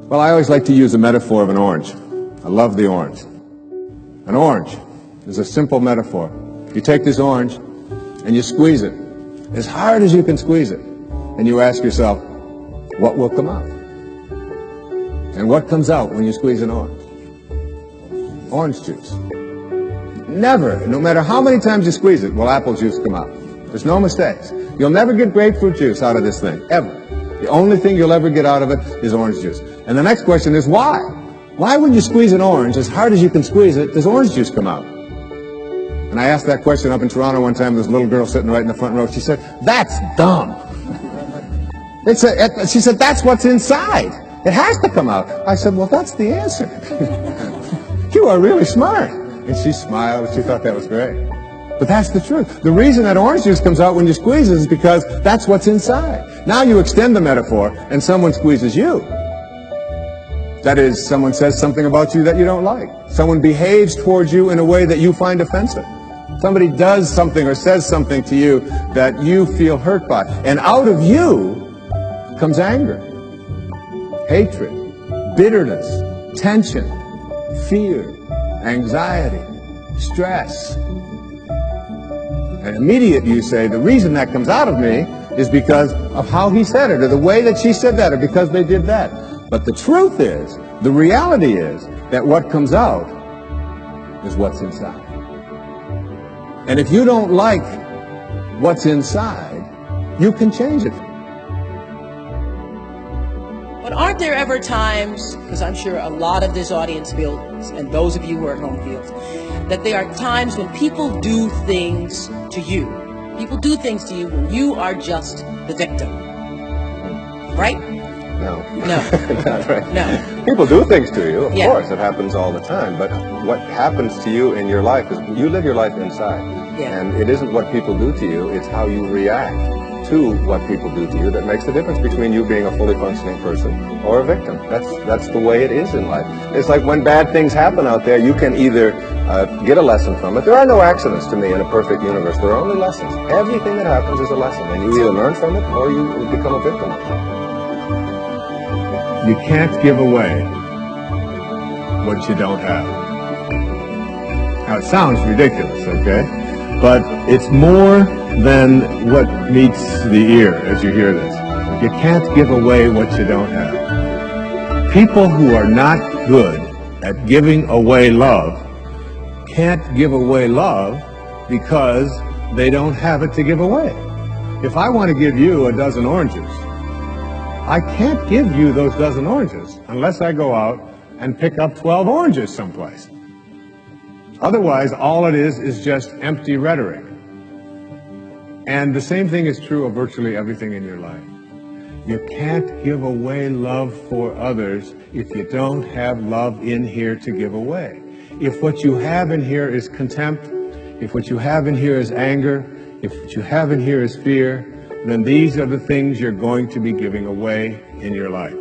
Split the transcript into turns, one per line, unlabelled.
Well, I always like to use a metaphor of an orange. I love the orange. An orange is a simple metaphor. You take this orange and you squeeze it as hard as you can squeeze it. And you ask yourself, what will come out? And what comes out when you squeeze an orange? Orange juice. Never, no matter how many times you squeeze it, will apple juice come out. There's no mistakes. You'll never get grapefruit juice out of this thing, ever. The only thing you'll ever get out of it is orange juice. And the next question is why? Why when you squeeze an orange, as hard as you can squeeze it, does orange juice come out? And I asked that question up in Toronto one time. There's a little girl sitting right in the front row. She said, that's dumb. She said, that's what's inside. It has to come out. I said, well, that's the answer. You are really smart. And she smiled. She thought that was great. But that's the truth. The reason that orange juice comes out when you squeeze it is because that's what's inside. Now you extend the metaphor and someone squeezes you. That is, someone says something about you that you don't like. Someone behaves towards you in a way that you find offensive. Somebody does something or says something to you that you feel hurt by. And out of you comes anger, hatred, bitterness, tension, fear, anxiety, stress. And immediately you say, the reason that comes out of me is because of how he said it, or the way that she said that, or because they did that. But the truth is, the reality is, that what comes out is what's inside. And if you don't like what's inside, you can change it.
But aren't there ever times, because I'm sure a lot of this audience feels, and those of you who are at home feels, that there are times when people do things to you. People do things to you when you are just the victim. Right?
No.
No.
Not right.
No.
People do things to you, of
Yeah.
course. It happens all the time. But what happens to you in your life is you live your life inside.
Yeah.
And it isn't what people do to you, it's how you react to what people do to you that makes the difference between you being a fully functioning person or a victim. That's the way it is in life. It's like when bad things happen out there, you can either get a lesson from it. There are no accidents to me in a perfect universe. There are only lessons. Everything that happens is a lesson, and you either learn from it or you become a victim of it. You can't give away what you don't have. Now, it sounds ridiculous, okay? But it's more than what meets the ear as you hear this. You can't give away what you don't have. People who are not good at giving away love can't give away love because they don't have it to give away. If I want to give you a dozen oranges, I can't give you those dozen oranges unless I go out and pick up 12 oranges someplace. Otherwise, all it is just empty rhetoric. And the same thing is true of virtually everything in your life. You can't give away love for others if you don't have love in here to give away. If what you have in here is contempt, if what you have in here is anger, if what you have in here is fear, then these are the things you're going to be giving away in your life.